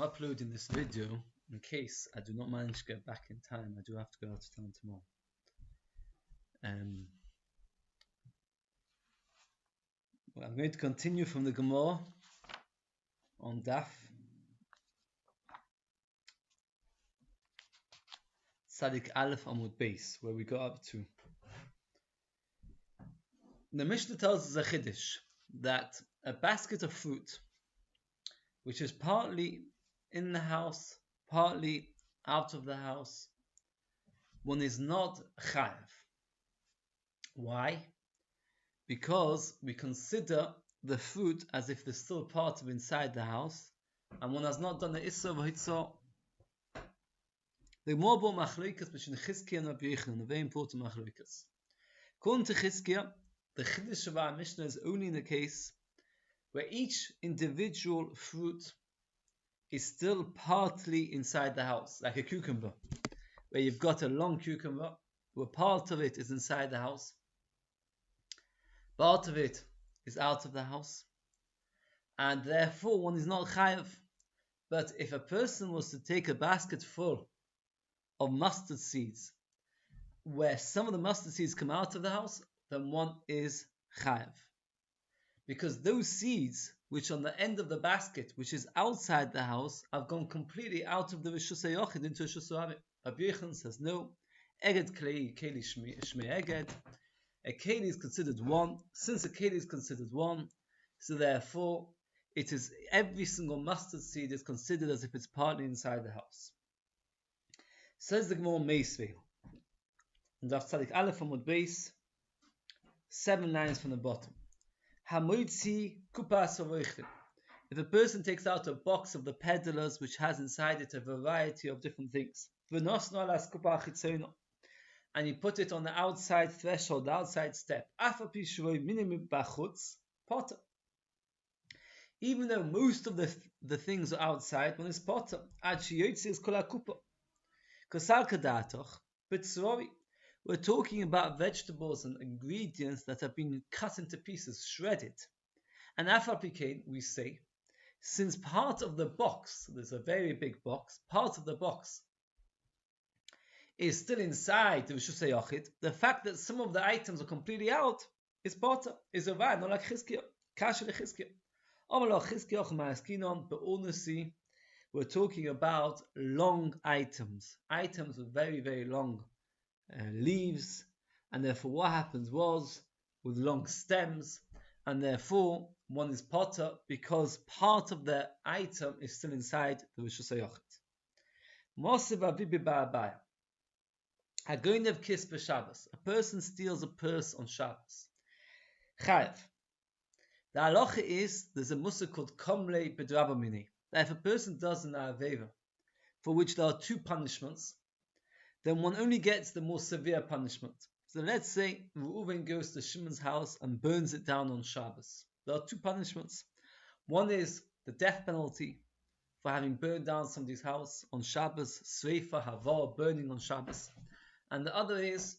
I'm uploading this video in case I do not manage to get back in time. I do have to go out of town tomorrow. Well, I'm going to continue from the Gemara on Daf Tzadik Aleph Amud Beis, where we got up to. The Mishnah tells us a chiddush that a basket of fruit, which is partly in the house, partly out of the house, one is not chayav. Why? Because we consider the fruit as if there's still part of inside the house, and one has not done the issa v'hitzah. The more about machlokas between Chizkiah and Rabbi Yochanan, a very important machlokas. According to Chizkiah, the chiddush of our Mishnah is only in the case where each individual fruit is still partly inside the house, like a cucumber, where you've got a long cucumber, where part of it is inside the house, part of it is out of the house, and therefore one is not chayav. But if a person was to take a basket full of mustard seeds, where some of the mustard seeds come out of the house, then one is chayav. Because those seeds, which on the end of the basket, which is outside the house, have gone completely out of the Rishus HaYochid into Rishus HaRabbi. Rabbi Yochanan says no. Eged Keli Shmei Eged. A Keli is considered one. Since a Keli is considered one, so therefore it is every single mustard seed is considered as if it's partly inside the house. Says the Gemara Meisvei, and Daf Tzadik Aleph Amud Beis, 7 lines from the bottom. Hamoitzi kupas avoichin. If a person takes out a box of the peddlers which has inside it a variety of different things, and you put it on the outside threshold, the outside step, even though most of the things are outside, one is potter. We're talking about vegetables and ingredients that have been cut into pieces, shredded. And afapikain, we say, since part of the box, there's a very big box, part of the box is still inside the Rishus HaYochid, the fact that some of the items are completely out is potter, is a right, not like Chizkiah. Kasha leChizkiah. Amalo Chizkiah ch'ma'askinon, but honestly, we're talking about long items with very, very long leaves, and therefore what happens was with long stems, and therefore one is potter because part of the item is still inside the Rishus HaYochid. Mosiv avibi ba'abaya. Hagoynev kis b'Shabbos. A person steals a purse on Shabbos. Chayav. The halacha is there's a mussar called komlei b'drabamini. That if a person does an aveva, for which there are two punishments, then one only gets the more severe punishment. So let's say Reuven goes to Shimon's house and burns it down on Shabbos. There are two punishments. One is the death penalty for having burned down somebody's house on Shabbos, Sreifa, Havar, burning on Shabbos. And the other is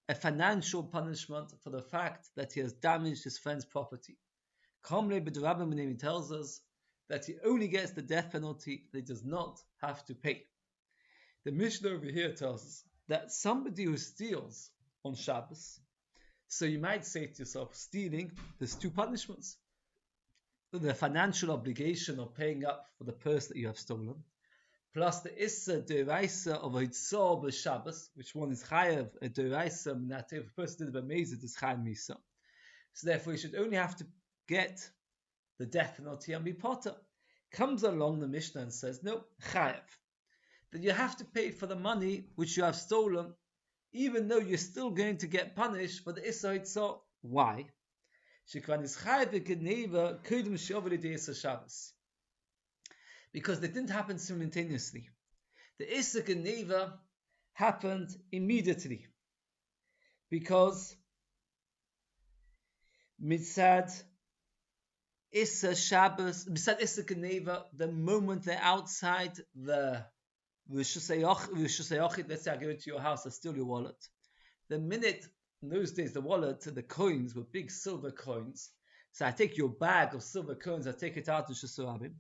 a financial punishment for the fact that he has damaged his friend's property. Kamle B'Drabim tells us that he only gets the death penalty, that he does not have to pay. The Mishnah over here tells us that somebody who steals on Shabbos, so you might say to yourself, stealing, there's two punishments. The financial obligation of paying up for the purse that you have stolen, plus the Issa Deraisa of a Hitzor b'Shabbos, which one is Chayav, a Deraisa, if a person did a B'Mezid, is Chayav Misa. So therefore you should only have to get the death penalty and be potter. Comes along the Mishnah and says, no, Chayav. That you have to pay for the money which you have stolen, even though you're still going to get punished for the Issa Hitzor. Why? Because they didn't happen simultaneously. The Issa Geneva happened immediately. Because Mitzad Issa Shabbos, Mitzad Issa Geneva, the moment they're outside the Rishus HaYochid, let's say I go into your house, I steal your wallet. The minute, in those days, the wallet, the coins were big silver coins. So I take your bag of silver coins, I take it out to Rishus HaRabbi.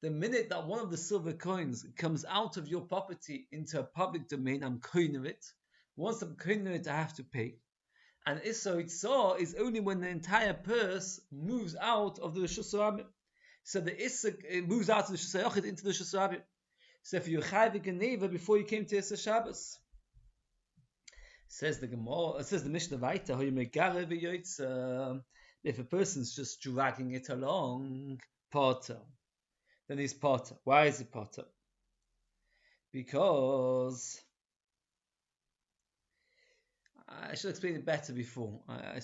The minute that one of the silver coins comes out of your property into a public domain, I'm koiner it. Once I'm koiner it, I have to pay. And Issa Itzah is only when the entire purse moves out of the Rishus Harabim. So the Issa moves out of the Rishus Hayachid into the Rishus Harabim. So if you're Chayv Geneva before you came to Issa Shabbos, says the Gemara, says the Mishnah Vaita, if a person's just dragging it along, Potter, then he's Potter. Why is he Potter? Because I should explain it better before. I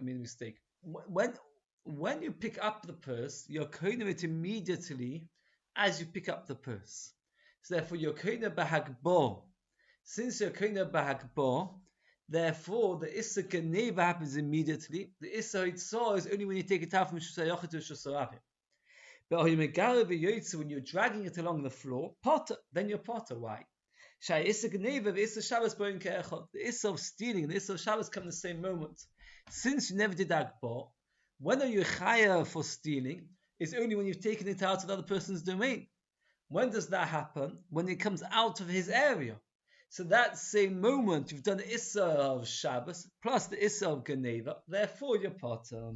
made a mistake. When you pick up the purse, you're koiner it immediately as you pick up the purse. So therefore, you're koiner b'hagbo. Since you're koiner b'hagbo, therefore the Issa Geneva happens immediately. The Issa Itzah is only when you take it out from Shusayachit to Shusarabim. But when you're dragging it along the floor, Potter, then you're Potter. Why? The Issa of stealing and the Issa of Shabbos come in the same moment. Since you never did Akbar, when are you Chaya for stealing? It's only when you've taken it out of the other person's domain. When does that happen? When it comes out of his area. So that same moment, you've done the Issa of Shabbos plus the Issa of Geneva, therefore you're Potter.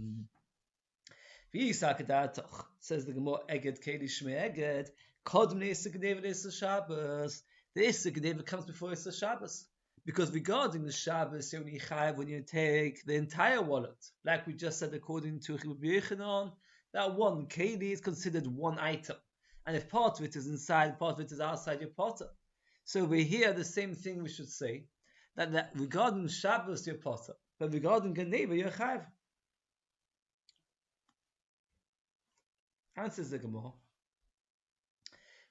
Says the Gemara, Eged Keli Shmei Eged, Kodm Issa Geneva Issa Shabbos. The Issa Geneva comes before Issa Shabbos. Because regarding the Shabbos, you only chayav when you take the entire wallet. Like we just said, according to Rabbi Yechanan, that one keli is considered one item. And if part of it is inside, part of it is outside, you're Potter. So over here, the same thing we should say, that regarding Shabbos, you're Potter. But regarding Geneva, you're chayav. Answers the Gemara.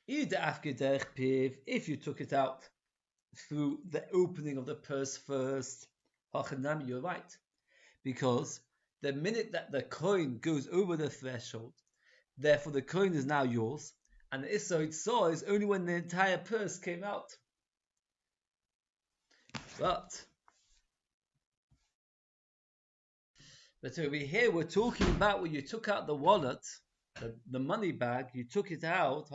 If you took it out through the opening of the purse first, you're right. Because the minute that the coin goes over the threshold, therefore the coin is now yours, and the Issa Itzah is only when the entire purse came out. But over here we're talking about when you took out the wallet, the money bag, you took it out,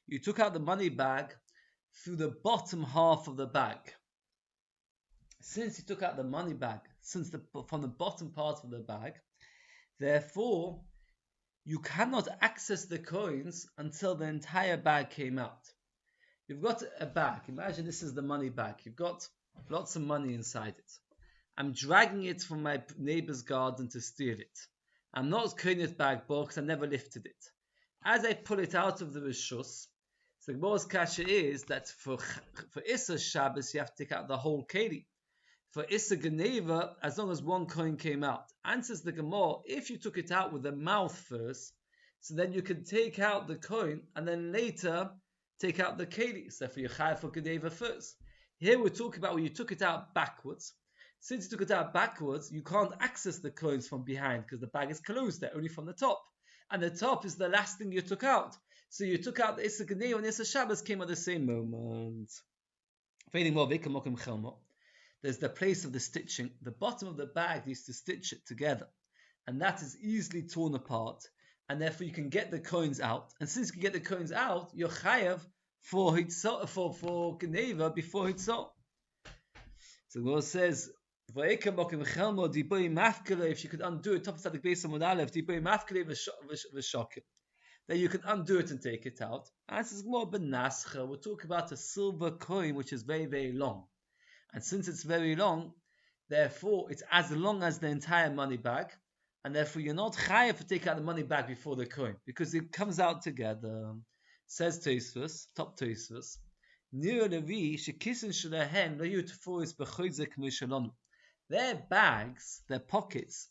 you took out the money bag through the bottom half of the bag. Since you took out the money bag, from the bottom part of the bag, therefore, you cannot access the coins until the entire bag came out. You've got a bag. Imagine this is the money bag. You've got lots of money inside it. I'm dragging it from my neighbor's garden to steal it. I'm not carrying it back because I never lifted it. As I pull it out of the Rishus, so the Gemara's kasha is that for Issa Shabbos, you have to take out the whole keli. For Issa Geneva, as long as one coin came out. Answers the Gemara, if you took it out with the mouth first, so then you can take out the coin and then later take out the keli. So for Yechai for Geneva first. Here we're talking about when you took it out backwards. Since you took it out backwards, you can't access the coins from behind because the bag is closed there, only from the top. And the top is the last thing you took out. So you took out the Issa Geneva and Issa Shabbos came at the same moment. There's the place of the stitching. The bottom of the bag needs to stitch it together. And that is easily torn apart. And therefore you can get the coins out. And since you can get the coins out, you're chayav for Geneva before Hitzah. So the Lord says, if you could undo it, then you can undo it and take it out. And this is more benascha. We're talking about a silver coin which is very, very long. And since it's very long, therefore it's as long as the entire money bag, and therefore you're not chayav to take out the money bag before the coin, because it comes out together. Says Tosfos, top Tosfos, their bags, their pockets,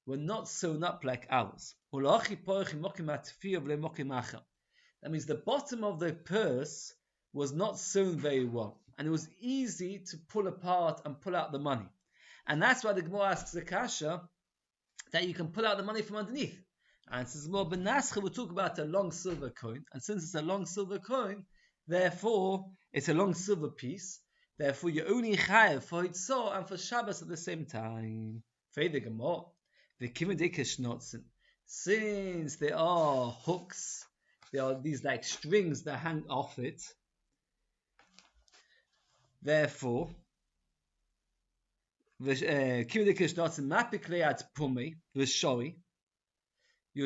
were not sewn up like ours. That means the bottom of the purse was not sewn very well, and it was easy to pull apart and pull out the money. And that's why the Gemara asks the kasha that you can pull out the money from underneath. And since more benascha, we'll talk about a long silver coin, and since it's a long silver coin, therefore it's a long silver piece. Therefore, you're only chayav for Hitzah and for Shabbos at the same time. The Kimedekeshnotzen. Since there are hooks, there are these like strings that hang off it. Therefore, you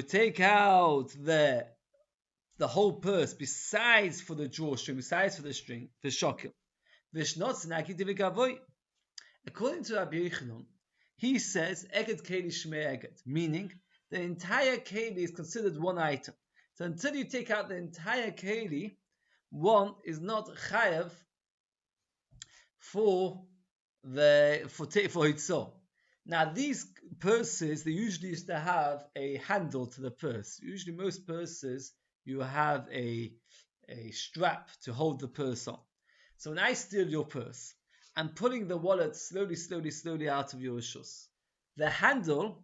take out the whole purse besides for the drawstring, besides for the string, the shokel. According to Rabbi Yochanan, he says Eged Keli Shmei Eged, meaning the entire Keli is considered one item. So until you take out the entire Keli, one is not chayav for Hitzor. Now these purses, they usually used to have a handle to the purse. Usually most purses, you have a strap to hold the purse on. So when I steal your purse, I'm pulling the wallet slowly out of your rishus. The handle,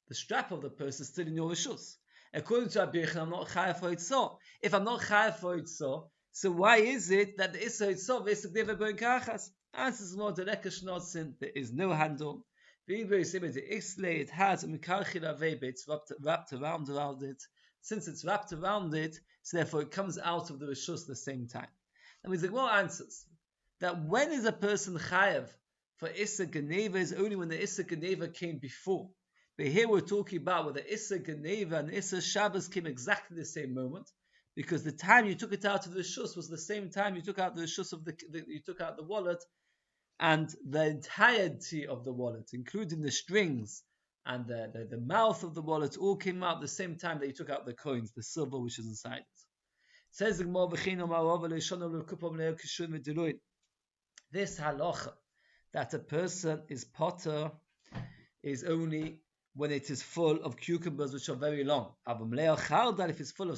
the strap of the purse is still in your rishus. According to Rabbi Yochanan, I'm not chayav for Hitzor. If I'm not chayav for Hitzor, so why is it that the Issa Hitzor v'Issa Gneva Boin Kachas? Answers more the Rekesh Notzin, there is no handle. It has it's wrapped around it. Since it's wrapped around it, so therefore it comes out of the rishus at the same time. That means the Gemara answers that when is a person chayav for Issa Geneva is only when the Issa Geneva came before. But here we're talking about where the Issa Geneva and Issa Shabbos came exactly the same moment, because the time you took it out of the rishus was the same time you took out the rishus of you took out the wallet, and the entirety of the wallet, including the strings and the mouth of the wallet, all came out at the same time that you took out the coins, the silver which is inside it. Says the Gemara, this halacha that a person is potter is only when it is full of cucumbers which are very long. If it's full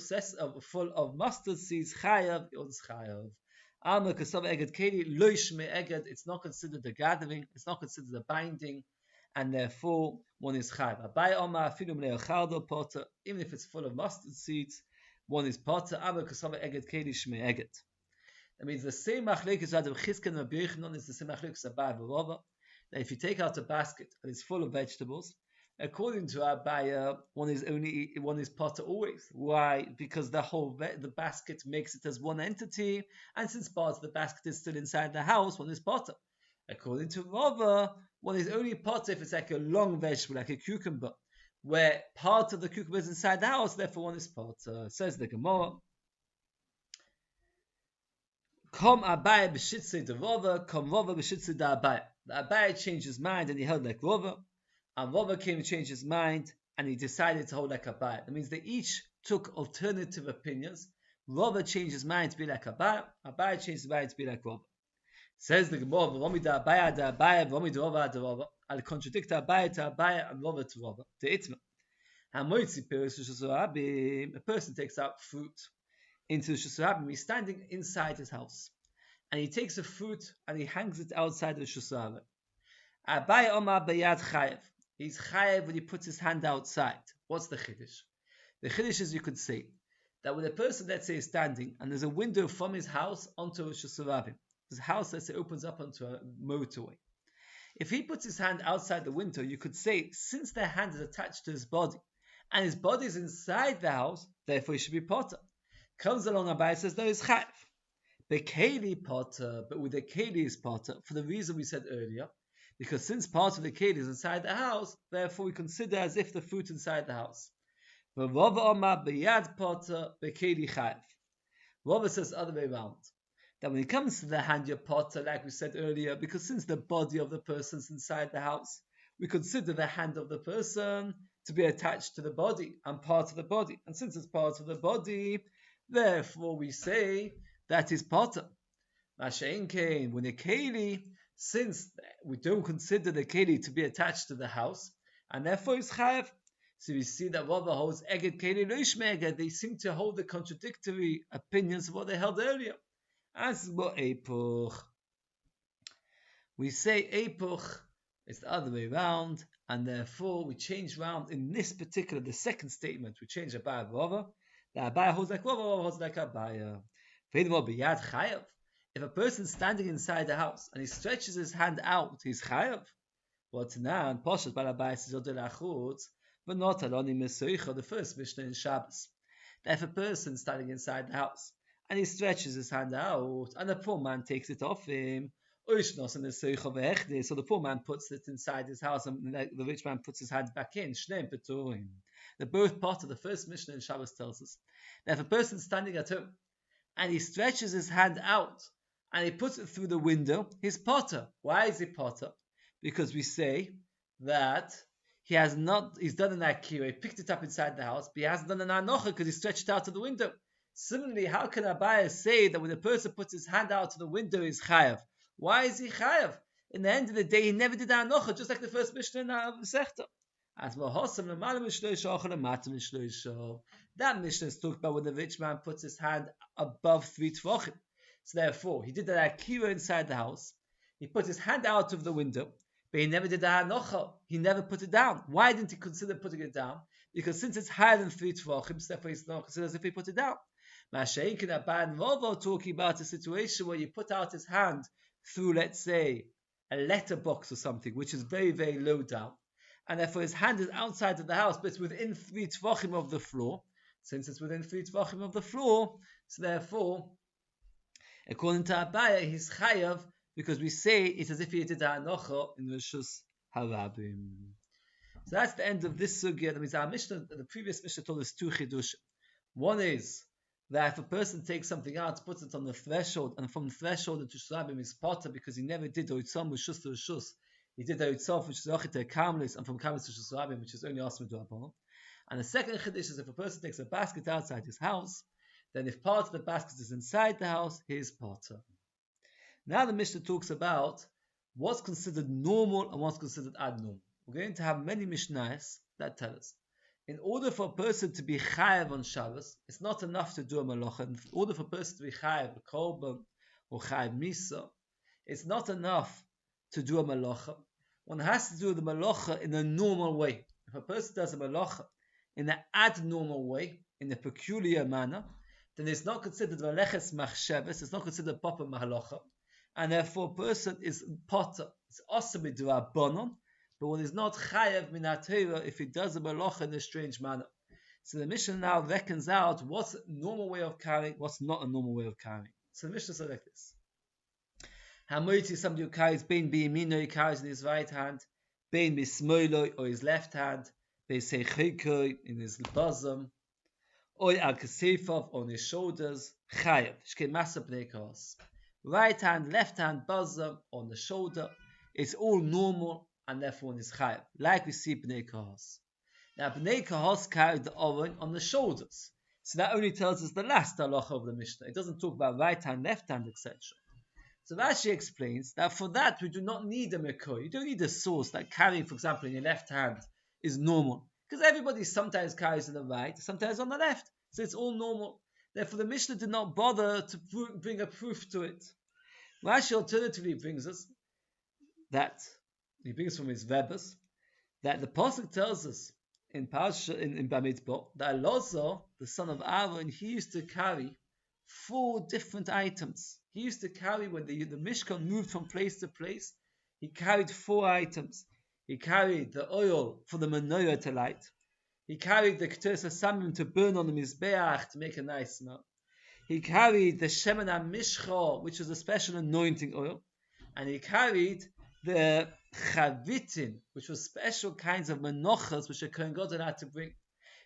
of mustard seeds, chayav, it's chayav. It's not considered a gathering, it's not considered a binding, and therefore one is chayav. Even if it's full of mustard seeds, one is potter. That means the same machlekes Rabbi Chizkiah and Rabbi Yochanan is the same machlekes Abai v'Rava. That if you take out a basket and it's full of vegetables, according to Abai, one is potter always. Why? Because the basket makes it as one entity, and since part of the basket is still inside the house, one is potter. According to Rava, one is only potter if it's like a long vegetable, like a cucumber, where part of the cucumber is inside the house, therefore one is potter. Says the Gemara. Kom Abai b'shitzei de Rava, kom Rava b'shitzei de Abai. The Abai changed his mind and he held like Rava, and Rava came to change his mind and he decided to hold like Abai. That means they each took alternative opinions. Rava changed his mind to be like Abai, Abai changed his mind to be like Rava. Says the Gemara, V'romi da Abai da Abai, V'romi da Rava da Rava. I'll contradict Abai to Abai and Rava to Rava. To Itma. A person takes out fruit into the Shusarabim. He's standing inside his house, and he takes a fruit and he hangs it outside the Shusarabim. Abai Omar Bayad Chayev. He's Chayev when he puts his hand outside. What's the Chiddush? The Chiddush is, you could say that when a person, let's say, is standing and there's a window from his house onto a Shusarabim, his house, let's say, opens up onto a motorway. If he puts his hand outside the window, you could say, since the hand is attached to his body and his body is inside the house, therefore he should be potter. Comes along Abai says, no, he's chayav. The keli potter, but with the keli is potter, for the reason we said earlier, because since part of the keli is inside the house, therefore we consider as if the fruit inside the house. Rava Omar b'yad potter, b'keli chayav. Rava says the other way around, that when it comes to the hand, you're potter, like we said earlier, because since the body of the person is inside the house, we consider the hand of the person to be attached to the body and part of the body. And since it's part of the body, therefore we say that is potter. Masha'in came when a keli, since we don't consider the keli to be attached to the house, and therefore it's chayav. So we see that Rava holds eged keli loish me'eged. They seem to hold the contradictory opinions of what they held earlier. As what epoch, we say epoch is the other way around, and therefore we change round in this particular, the second statement. We change Abai Rava. The Abai holds like Rava, Rava holds like Abai. If a person is standing inside the house and he stretches his hand out, he's chayav. What's now? And Poshet Balabai says, but not Aloni Mesoicha, the first Mishnah in Shabbos. That if a person standing inside the house and he stretches his hand out and the poor man takes it off him, so the poor man puts it inside his house and the rich man puts his hand back in. The both part of the first Mishnah in Shabbos tells us that if a person is standing at home and he stretches his hand out and he puts it through the window, he's potter. Why is he potter? Because we say that he's done an akira, he picked it up inside the house, but he hasn't done an anocha because he stretched it out to the window. Similarly, how can Abaya say that when a person puts his hand out to the window, he's chayav? Why is he chayav? In the end of the day, he never did anocha, just like the first Mishnah in Sechta. As that Mishnah is talking about when the rich man puts his hand above 3 tvachim. So therefore, he did the akira inside the house. He put his hand out of the window, but he never did the hanocha. He never put it down. Why didn't he consider putting it down? Because since it's higher than 3 tvachim, therefore he's not considered as if he put it down. Mashenkin Abba and Vovo talking about a situation where you put out his hand through, let's say, a letterbox or something, which is very, very low down, and therefore his hand is outside of the house, but it's within 3 tvachim of the floor. Since it's within 3 tvachim of the floor, so therefore, according to Abaya, he's chayav, because we say it's as if he did the hanocha in Rishus Harabim. So that's the end of this sugya. That means our Mishnah, the previous Mishnah told us 2 chidush. One is that if a person takes something out, puts it on the threshold, and from the threshold into Shabim is potter because he never did Oitzam Rishus to Rishus. He did the Oitzam which is Ochit Kamlis, and from Kamlis to Shabim, which is only Asma to Abon. And the second chiddush is if a person takes a basket outside his house, then if part of the basket is inside the house, he is potter. Now the Mishnah talks about what's considered normal and what's considered abnormal. We're going to have many Mishnahs that tell us in order for a person to be chayav on Shabbos, it's not enough to do a malacha. In order for a person to be chayav a korban or chayav misa, it's not enough to do a malacha. One has to do the malacha in a normal way. If a person does a malacha in an abnormal way, in a peculiar manner, then it's not considered maleches machsheves, it's not considered proper mahalacha, and therefore a person is potter. It's also midrabanon, but one is not chayav min haTorah if he does a malacha in a strange manner. So the Mishnah now reckons out what's a normal way of carrying, what's not a normal way of carrying. So the Mishnah says like this: Hamoiti, somebody who carries bein biyamino, he carries in his right hand, bein bismoilo, or his left hand, beisei chikoi, in his bosom, or al kasefov, on his shoulders, chayav, shkei masa bnei kahos. Right hand, left hand, bosom, on the shoulder, it's all normal, and therefore one is chayav, like we see bnei kahos. Now bnei kahos carried the oven on the shoulders, so that only tells us the last halacha of the Mishnah. It doesn't talk about right hand, left hand, etc. So Rashi explains that for that we do not need a mekor. You don't need a source that carrying, for example, in your left hand is normal, because everybody sometimes carries on the right, sometimes on the left, so it's all normal. Therefore, the Mishnah did not bother to bring a proof to it. Rashi alternatively brings us that he brings from his Rebbe's that the pasuk tells us in Parsha in Bamidbar that Elazar, the son of Aaron, he used to carry 4 different items. He used to carry, when the Mishkan moved from place to place, he carried 4 items. He carried the oil for the menorah to light. He carried the Keteris HaSamim to burn on the Mizbeach to make a nice smell. He carried the Shemen HaMishcha, which was a special anointing oil. And he carried the Chavitin, which was special kinds of menochas which a Kohen Gadol had to bring.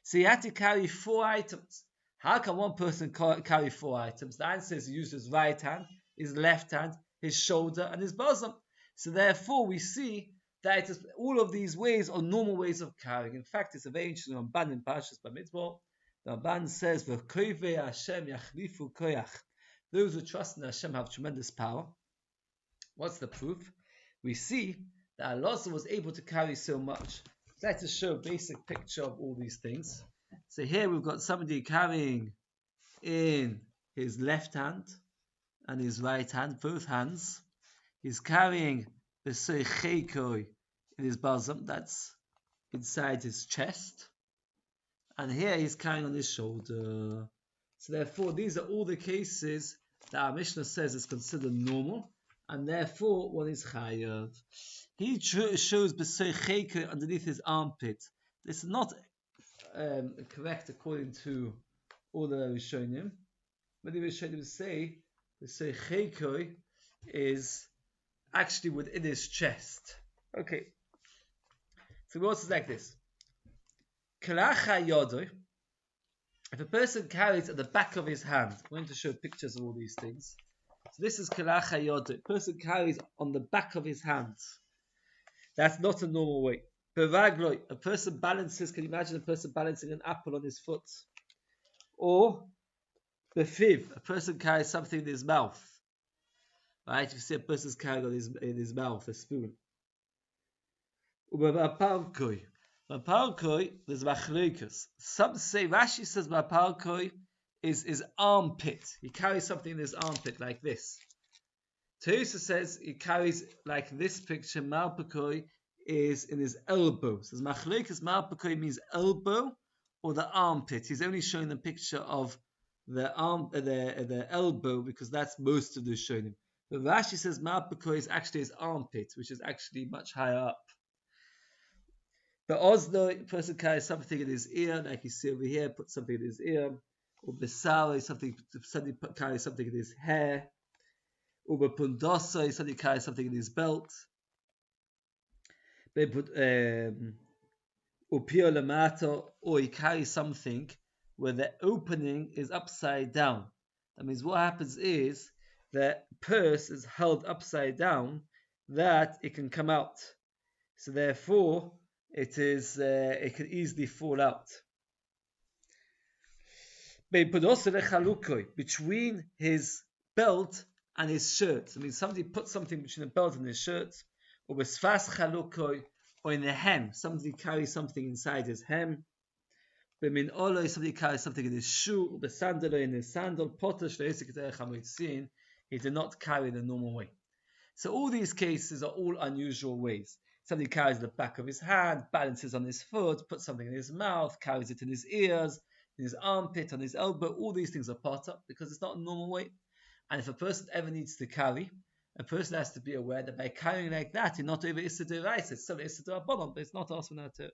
So he had to carry 4 items. How can one person carry 4 items? The answer is he used his right hand, his left hand, his shoulder, and his bosom. So therefore we see that it is, all of these ways are normal ways of carrying. In fact, it's a very interesting Ramban in Parshas Bamidbar. The Ramban says, "V'koivei Hashem yachlifu koyach." Those who trust in Hashem have tremendous power. What's the proof? We see that Elazar was able to carry so much. I'd like to show a basic picture of all these things. So here we've got somebody carrying in his left hand and his right hand, both hands. He's carrying the seichekoi in his bosom, that's inside his chest. And here he's carrying on his shoulder. So therefore, these are all the cases that our Mishnah says is considered normal, and therefore one is chayav. He shows b'seichekoi underneath his armpit. This is not correct according to all the Rishonim. Many Rishonim say Cheikoi is actually within his chest. Okay. So it goes like this. Kalacha Yodoi. If a person carries at the back of his hand, I'm going to show pictures of all these things. So this is Kalacha Yodoi. A person carries on the back of his hands. That's not a normal way. Beragloi, a person balances, can you imagine a person balancing an apple on his foot? Or befiv, a person carries something in his mouth. Right? You see a person's carrying in his mouth a spoon. Ubapalkoi. Bapalkoi, there's machlokas. Some say, Rashi says Bapalkoi is armpit. He carries something in his armpit like this. Teresa says he carries like this picture, Malpakoi is in his elbow. So machlokas Malpakoi means elbow or the armpit. He's only showing the picture of the arm, the elbow, because that's most of the shonim. But Rashi says Malpakoi is actually his armpit, which is actually much higher up. But Oslo, a person carries something in his ear, like you see over here, put something in his ear. Or Besal, somebody carries something in his hair. Or Pundosa, somebody carries something in his belt. They put Upio Lamato, or he carries something where the opening is upside down. That means what happens is the purse is held upside down that it can come out. So therefore, it can easily fall out. Between his belt and his shirt. I mean, somebody put something between the belt and his shirt, or in the hem. Somebody carries something inside his hem. Somebody carries something in his shoe, or in his sandal. He did not carry the normal way. So all these cases are all unusual ways. Somebody carries the back of his hand, balances on his foot, puts something in his mouth, carries it in his ears, in his armpit, on his elbow. All these things are part of because it's not a normal way. And if a person ever needs to carry, a person has to be aware that by carrying like that, you're not over Issa D'Oraisa. It's still Issa D'Rabbanan, but it's not also not Torah.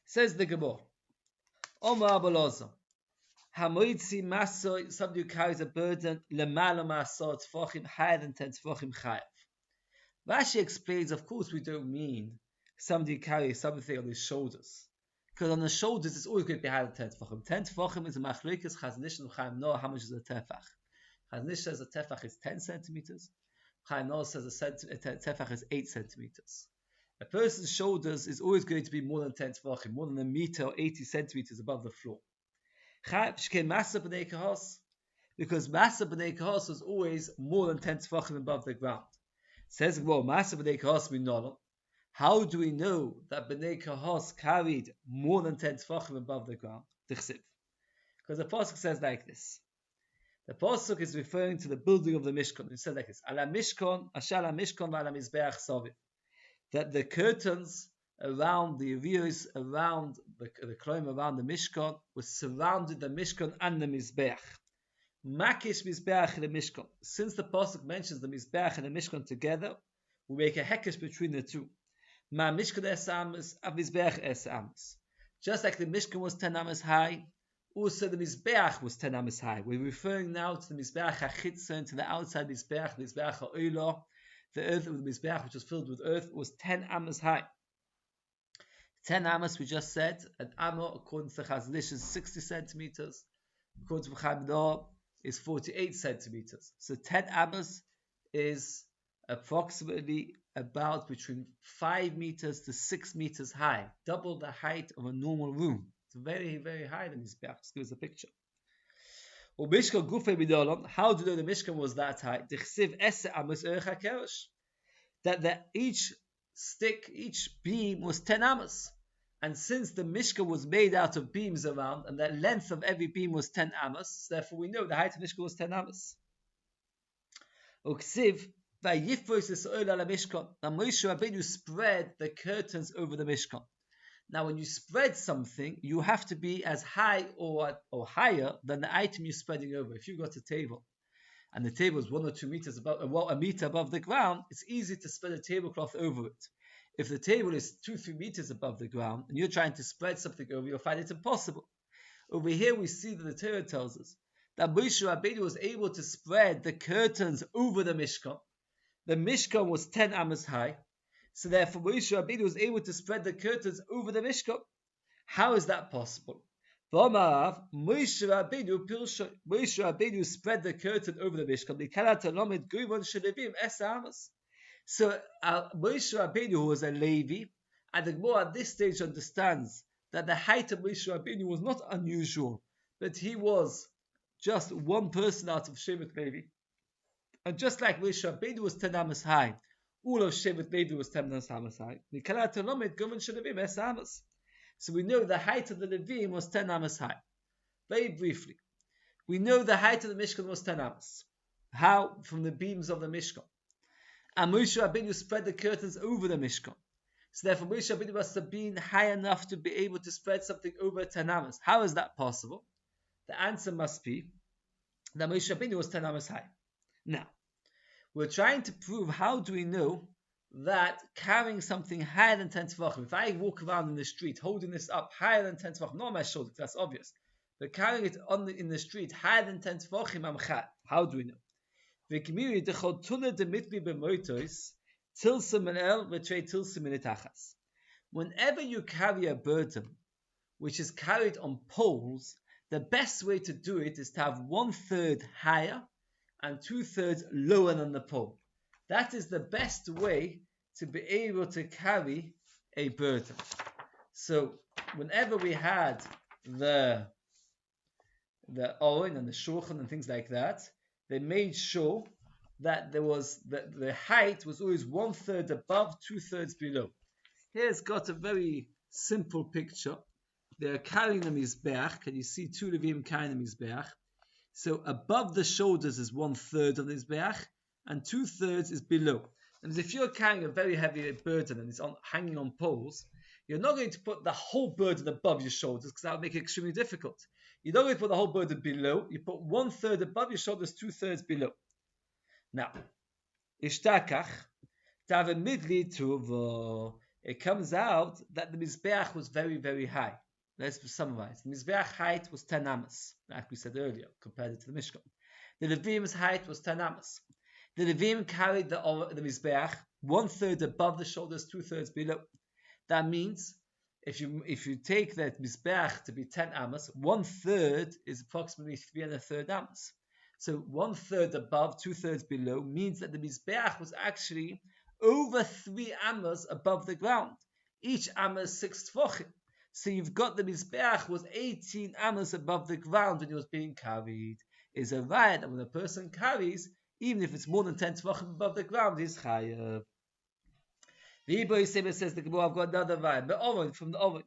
Says the Gemara, Omar Aboloza, Hamoitzi Maso, somebody who carries a burden, Lemala Maso Tfachim, higher than 10 Tfachim Chayav. Rashi explains, of course, we don't mean somebody carries something on his shoulders. Because on the shoulders, it's always going to be higher than 10 tefachim. 10 tefachim is a machlokes, Chazon Ish and Chaim Noah, how much is a tefach? Chazon Ish says a tefach is 10 centimeters. Chaim Noah says a tefach is 8 centimeters. A person's shoulders is always going to be more than 10 tefachim, more than a meter or 80 centimeters above the floor. Because Masa B'nei Kahos was always more than 10 tefachim above the ground. Says Masa B'nei Kahos Minolon. How do we know that B'nei Kahos carried more than 10 tefachim above the ground? Because the pasuk says like this. The pasuk is referring to the building of the Mishkan. It says like this: Ala Mishkan, Ashala Mishkan, Ala Mizbeach Saviv. That the curtains around the riyos, around the kloim, around the Mishkan, was surrounded the Mishkan and the Mizbeach. Makish Mizbeach and the Mishkan. Since the pasuk mentions the Mizbeach and the Mishkan together, we make a hekesh between the two. Ma Mishkan es amas, av Mizbeach es amas. Just like the Mishkan was 10 amas high, also the Mizbeach was 10 amas high. We're referring now to the Mizbeach HaChitzon, to the outside Mizbeach, Mizbeach HaOilah. The earth of the Mizbeach, which was filled with earth, was 10 amas high. 10 amas, we just said, an amma, according to Chazon Ish, is 60 centimeters. According to Chaim Noah, is 48 centimeters. So 10 amas is approximately about between 5 meters to 6 meters high, double the height of a normal room. It's very, very high than this Mizbeach. Just give us a picture. How do you know the Mishkan was that high? That each stick, each beam was 10 amas. And since the Mishkan was made out of beams around, and the length of every beam was 10 amas, therefore we know the height of the Mishkan was 10 amas. Now Moshe Rabbeinu spread the curtains over the Mishkan. Now when you spread something, you have to be as high or higher than the item you're spreading over. If you've got a table, and the table is 1 or 2 meters above, a meter above the ground, it's easy to spread a tablecloth over it. If the table is 2-3 meters above the ground and you're trying to spread something over, you'll find it impossible. Over here we see that the Torah tells us that Moshe Rabbeinu was able to spread the curtains over the Mishkan. The Mishkan was 10 amos high, so therefore Moshe Rabbeinu was able to spread the curtains over the Mishkan. How is that possible? Moshe Rabbeinu spread the curtain over the Mishkan. So Moshe Rabbeinu, who was a Levi, and the Gemara at this stage understands that the height of Moshe Rabbeinu was not unusual, but he was just one person out of Shevet Levi. And just like Moshe Rabbeinu was 10 amos high, all of Shevet Levi was 10 amos high. So we know the height of the Levim was 10 amos high. Very briefly, we know the height of the Mishkan was 10 amos. How? From the beams of the Mishkan. And Moshe Rabbeinu spread the curtains over the Mishkan. So therefore Moshe Rabbeinu must have been high enough to be able to spread something over 10 amos. How is that possible? The answer must be that Moshe Rabbeinu was 10 amos high. Now, we're trying to prove, how do we know that carrying something higher than 10 tefachim, if I walk around in the street holding this up higher than 10 tefachim, not on my shoulder, that's obvious, but carrying it in the street higher than 10 tefachim, I'm chad. How do we know? Whenever you carry a burden which is carried on poles, the best way to do it is to have 1/3 higher and 2/3 lower than the pole. That is the best way to be able to carry a burden. So whenever we had the owen and the shulchan and things like that, they made sure that there was the height was always 1/3 above, 2/3 below. Here's got a very simple picture. They're carrying the mizbeach. Can you see two Levim carrying the mizbeach? So above the shoulders is 1/3 of the mizbeach, and 2/3 is below. And if you're carrying a very heavy burden and it's hanging on poles, you're not going to put the whole burden above your shoulders because that would make it extremely difficult. You're not going to put the whole burden below. You put 1/3 above your shoulders, 2/3 below. Now, ishtakach, it comes out that the mizbeach was very, very high. Let's summarize. The mizbeach height was 10 amos, like we said earlier, compared it to the Mishkan. The Levim's height was 10 amos. The Levim carried the mizbeach 1/3 above the shoulders, 2/3 below. That means if you take that mizbeach to be 10 amos, 1/3 is approximately 3 1/3 amos. So 1/3 above, 2/3 below means that the mizbeach was actually over 3 amos above the ground. Each amos is 6 tefachim. So you've got the mizbeach was 18 amos above the ground when it was being carried. Is a right that when a person carries, even if it's more than 10 tefachim above the ground, he's chayav. The Hebrew Yisrael says the Gemara, I've got another right. The oven from the oven.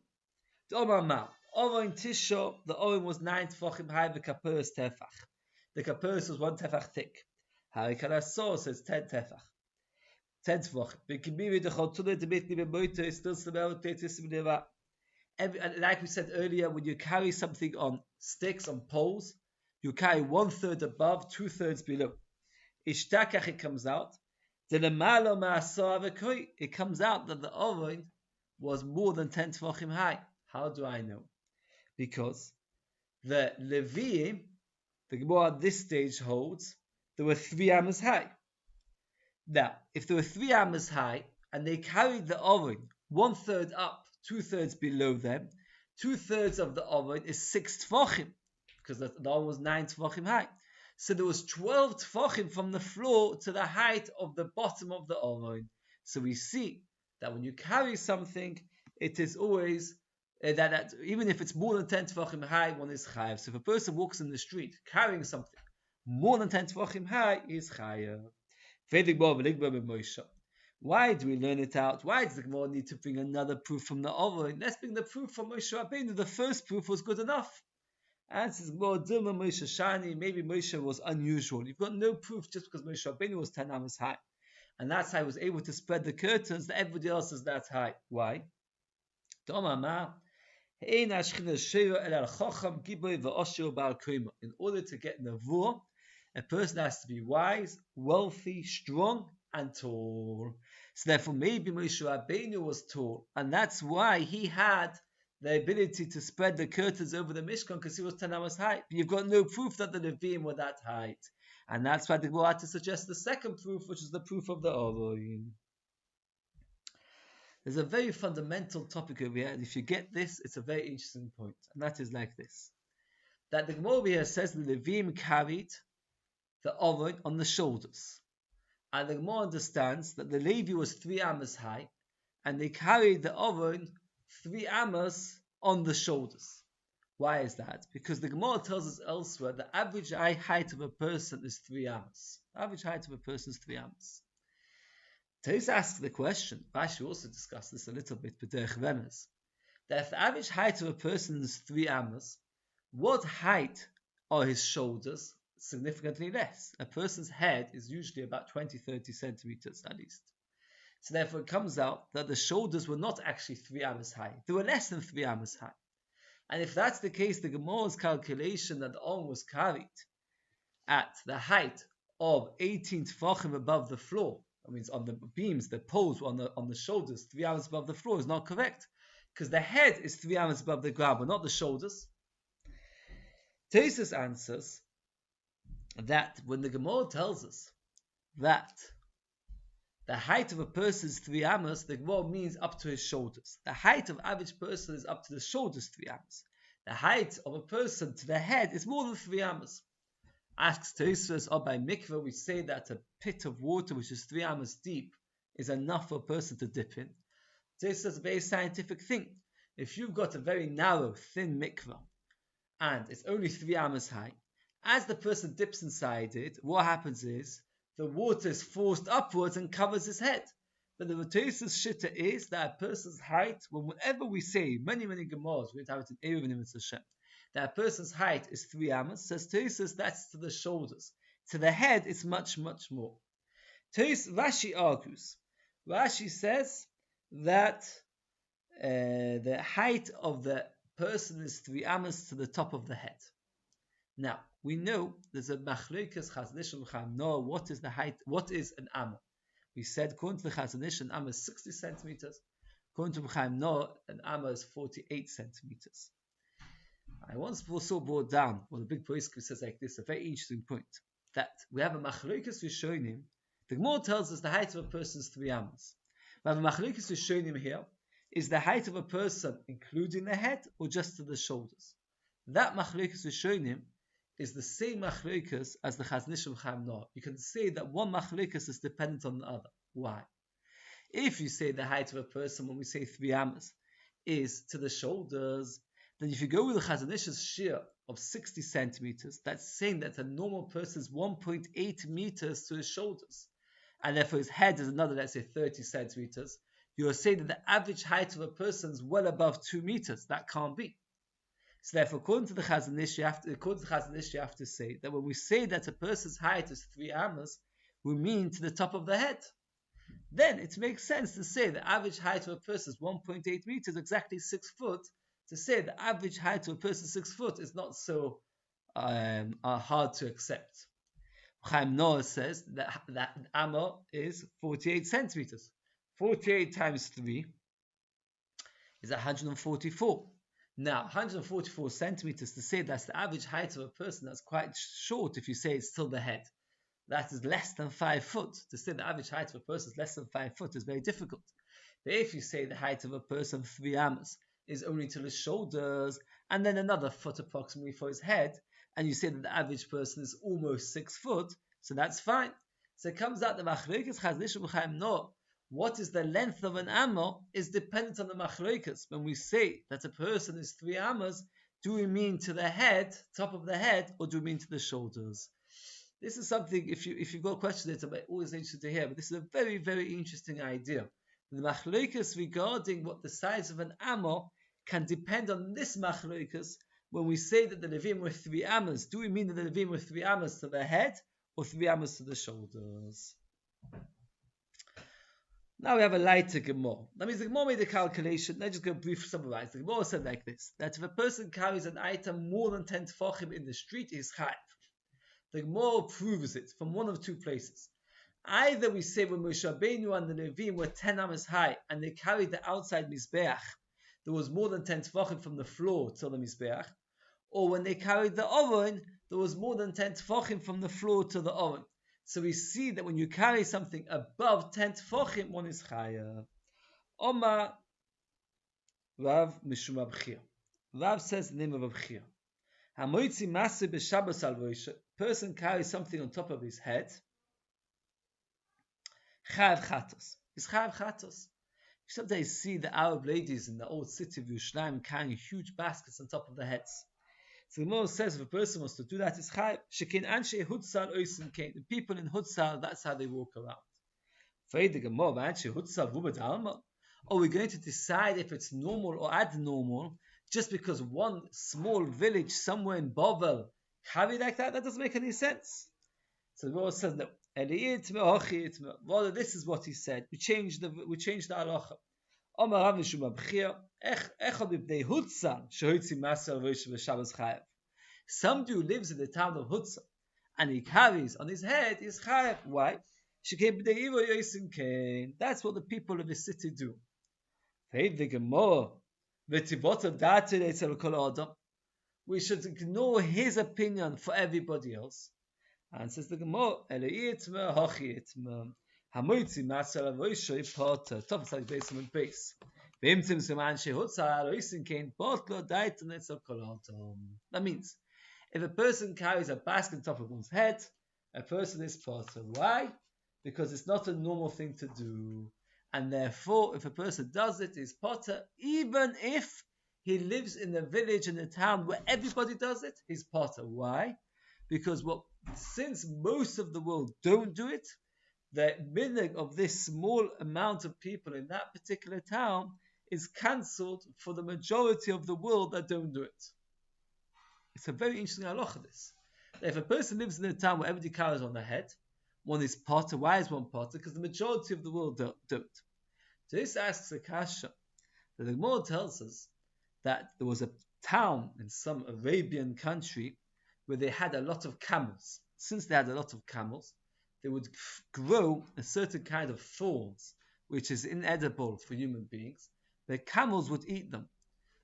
The Omar Ma. Oven Tisho, the oven was 9 tefachim high, the kaperos tefach. The kaperos was 1 tefach thick. Harikana says 10 tefach. 10 tefachim. Like we said earlier, when you carry something on sticks, on poles, you carry 1/3 above, 2/3 below. Ishtakach, it comes out. It comes out that the oven was more than 10 tefachim high. How do I know? Because the Leviim, the Gemara at this stage holds, there were 3 amos high. Now, if there were 3 amos high, and they carried the oven 1/3 up, 2/3 below them, 2/3 of the oven is 6 tefachim, because the oven was 9 tefachim high. So there was 12 tefachim from the floor to the height of the bottom of the oven. So we see that when you carry something, it is always that even if it's more than 10 tefachim high, one is chayav. So if a person walks in the street carrying something more than 10 tefachim high, he is chayav. Why do we learn it out? Why does the Gemara need to bring another proof from the oven? Let's bring the proof from Moshe Rabbeinu. The first proof was good enough. Answers Gemara, Dilma Moshe Shani. Maybe Moshe was unusual. You've got no proof just because Moshe Rabbeinu was 10 amos high, and that's how he was able to spread the curtains. That everybody else is that high. Why? In order to get nevuah, a person has to be wise, wealthy, strong, and tall. So therefore, maybe Moshe Rabbeinu was tall, and that's why he had the ability to spread the curtains over the Mishkan, because he was 10 hours high. But you've got no proof that the Nevi'im were that height. And that's why the Gemara had to suggest the second proof, which is the proof of the Orim. There's a very fundamental topic over here, and if you get this, it's a very interesting point. And that is like this. That the Gemara over here says the Nevi'im carried the Orim on the shoulders. And the Gemara understands that the Levi was 3 amas high, and they carried the Orim 3 amas on the shoulders. Why is that? Because the Gemara tells us elsewhere the average height of a person is 3 amas. Average height of a person is 3 amas. Tais asks the question, Rashi also discussed this a little bit, but that if the average height of a person is 3 amas, what height are his shoulders? Significantly less. A person's head is usually about 20-30 centimeters at least. So therefore it comes out that the shoulders were not actually 3 amas high. They were less than 3 amas high. And if that's the case, the Gemara's calculation that the Orim was carried at the height of 18 tefachim above the floor, that means on the beams, the poles on the shoulders, 3 amas above the floor, is not correct. Because the head is 3 amas above the ground, but not the shoulders. Tesis answers that when the Gemara tells us that the height of a person is 3 amas, the Gemara means up to his shoulders. The height of average person is up to the shoulders 3 amas. The height of a person to the head is more than 3 amas. Asks Tosfos, or by mikveh we say that a pit of water which is 3 amas deep is enough for a person to dip in. Tosfos is a very scientific thing. If you've got a very narrow, thin mikveh and it's only 3 amas high, as the person dips inside it, what happens is the water is forced upwards and covers his head. But the Tosfos shitta is that a person's height, whenever we say, many Gemaras, we have it in Erev and Hashem, that a person's height is 3 amas, says Tosfos, that's to the shoulders. To the head, it's much, much more. Rashi argues. Rashi says that the height of the person is 3 amas to the top of the head. Now, we know there's a machlokes Chazon Ish and Chaim Noah. What is the height? What is an amma? We said, according to the Chazon Ish, an amma is 60 centimeters. According to Chaim Noah, an amma is 48 centimeters. I once also brought down, the big poskim says like this, a very interesting point, that we have a machlokes Rishonim. The Gemara tells us the height of a person is 3 amas. We have a machlokes Rishonim here. Is the height of a person including the head or just to the shoulders? That machlokes Rishonim is the same machlokes as the Chazon Ish and Chaim Noah. You can say that one machlokes is dependent on the other. Why? If you say the height of a person, when we say 3 amas, is to the shoulders, then if you go with the Chazon Ish's shiur of 60 centimeters, that's saying that a normal person is 1.8 meters to his shoulders. And therefore his head is another, let's say 30 centimeters. You are saying that the average height of a person is well above 2 meters. That can't be. So therefore, according to the Chazon Ish, you have to say that when we say that a person's height is 3 amas, we mean to the top of the head. Then it makes sense to say the average height of a person is 1.8 meters, exactly 6 foot. To say the average height of a person is 6 foot is not so hard to accept. Chaim Noah says that amma is 48 centimeters. 48 times 3 is 144. Now, 144 centimeters, to say that's the average height of a person, that's quite short if you say it's still the head. That is less than 5 foot. To say the average height of a person is less than 5 foot is very difficult. But if you say the height of a person, 3 amas, is only to the shoulders, and then another foot approximately for his head, and you say that the average person is almost 6 foot, so that's fine. So it comes out the machlokes Chazon Ish and Chaim Noah. What is the length of an amma is dependent on the machlokes. When we say that a person is 3 amas, do we mean to the head, top of the head, or do we mean to the shoulders? This is something, if you've got questions, I'm always interested to hear, but this is a very, very interesting idea. The machlokes regarding what the size of an amma can depend on this machlokes. When we say that the Levim were 3 amas, do we mean that the Levim were 3 amas to the head, or 3 amas to the shoulders? Now we have a lighter Gemara. That means the Gemara made a calculation. Let's just go briefly summarize. The Gemara said like this, that if a person carries an item more than 10 tefachim in the street, he is chayav. The Gemara proves it from one of two places. Either we say when Moshe Rabbeinu and the Levim were 10 amas high and they carried the outside Mizbeach, there was more than 10 tefachim from the floor till the Mizbeach, or when they carried the oven, there was more than 10 tefachim from the floor to the oven. So we see that when you carry something above 10 tefachim, one is chayav. Omar Rav Mishum Abchir. Rav says the name of Abchir. Hamoitzi Maseh b'Shabbos al Rosh. Person carries something on top of his head. Chayav chatos. He's chayav chatos. Sometimes you see the Arab ladies in the old city of Yerushalayim carrying huge baskets on top of their heads. So the Gemara says if a person wants to do that, it's chayav. Shekin anshe hutzal oisin kain. The people in hutzal, that's how they walk around. Fei the Gemara anshe hutzal vubad alma. Are we going to decide if it's normal or abnormal just because one small village somewhere in Bovel carry like that? That doesn't make any sense. So the Gemara says no. Rather, this is what he said. We changed the halacha. Somebody who lives in the town of Hutzah and he carries on his head is chayav. Why? That's what the people of the city do. We should ignore his opinion for everybody else. And says the Gemara, that means if a person carries a basket on top of one's head, a person is potter. Why? Because it's not a normal thing to do. And therefore, if a person does it, he's potter, even if he lives in the village, in the town where everybody does it, he's potter. Why? Because since most of the world don't do it, the minhag of this small amount of people in that particular town is cancelled for the majority of the world that don't do it. It's a very interesting halacha, this. That if a person lives in a town where everybody carries on their head, one is potter. Why is one potter? Because the majority of the world don't. So this asks a kasha. The Gemara tells us that there was a town in some Arabian country where they had a lot of camels. Since they had a lot of camels, they would grow a certain kind of thorns, which is inedible for human beings. The camels would eat them.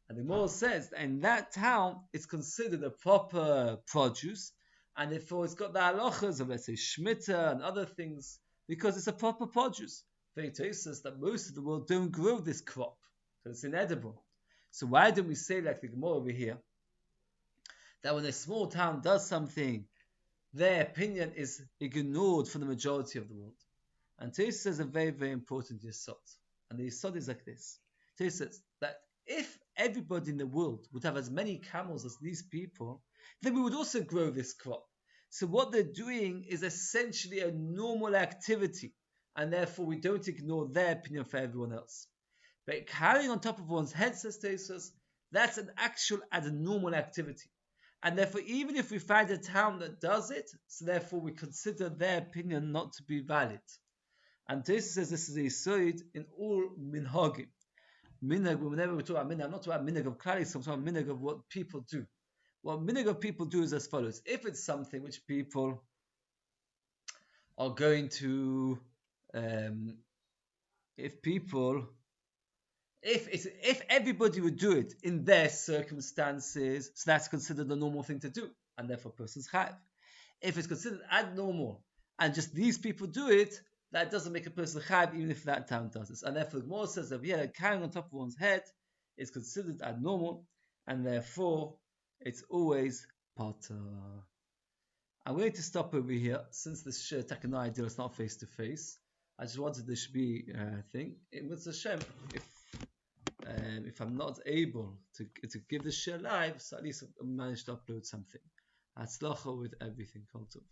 And the Gemara says that in that town, it's considered a proper produce, and therefore it's got the halachas of, let's say, shmita and other things, because it's a proper produce. They tell us that most of the world don't grow this crop, so it's inedible. So why don't we say, like the Gemara over here, that when a small town does something, their opinion is ignored for the majority of the world? And Tosfos says a very, very important yesod. And the yesod is like this. Tosfos says that if everybody in the world would have as many camels as these people, then we would also grow this crop. So what they're doing is essentially a normal activity, and therefore we don't ignore their opinion for everyone else. But carrying on top of one's head, says Tosfos, that's an actual abnormal activity. And therefore, even if we find a town that does it, so therefore we consider their opinion not to be valid. And Tosfos says this is a yesod in all minhagim. Minhag, whenever we talk about minhag, I'm not talking about minhag of klalis, I'm talking about minhag of what people do. What minhag of people do is as follows. If it's something which people are going to, if everybody would do it in their circumstances, so that's considered a normal thing to do, and therefore a person's chayav. If it's considered abnormal, and just these people do it, that doesn't make a person chayav, even if that town does it. And therefore the Gemara says that carrying on top of one's head is considered abnormal, and therefore it's always potter. I'm going to stop over here, since this shiur taken idea is not face to face. I just wanted this to be a thing. It was a shame if I'm not able to give the shiur live, so at least I managed to upload something. Hatzlacha with everything. Kol tov.